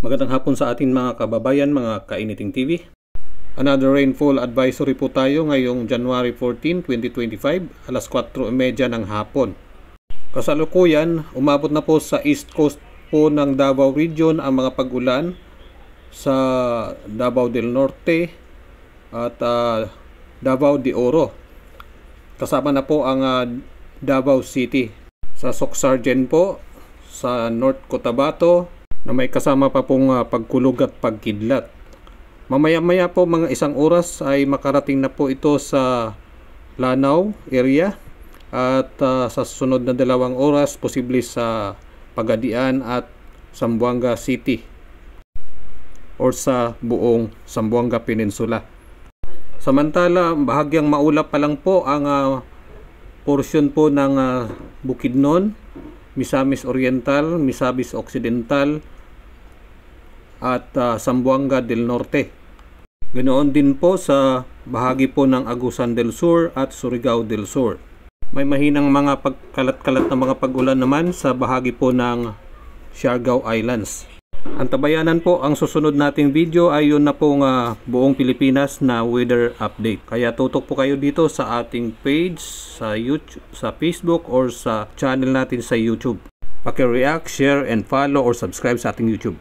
Magandang hapon sa atin mga kababayan, mga Kainiting TV. Another rainfall advisory po tayo ngayong January 14, 2025, alas 4:30 ng hapon. Kasalukuyan, umabot na po sa East Coast po ng Davao Region ang mga pag-ulan sa Davao del Norte at Davao de Oro. Kasama na po ang Davao City. Sa Socsargen po, sa North Cotabato, na may kasama pa pong pagkulog at pagkidlat. Mamaya-maya po mga 1 oras ay makarating na po ito sa Lanao area at sa susunod na 2 oras posible sa Pagadian at Zamboanga City or sa buong Zamboanga Peninsula. Samantala, bahagyang maulap pa lang po ang portion po ng Bukidnon, Misamis Oriental, Misamis Occidental at Zamboanga del Norte. Ganoon din po sa bahagi po ng Agusan del Sur at Surigao del Sur. May mahinang mga pagkalat-kalat na mga pag-ulan naman sa bahagi po ng Siargao Islands. Antabayanan po ang susunod nating video ay yun na pong buong Pilipinas na weather update. Kaya tutok po kayo dito sa ating page sa YouTube, sa Facebook or sa channel natin sa YouTube. Paki-react, share and follow or subscribe sa ating YouTube.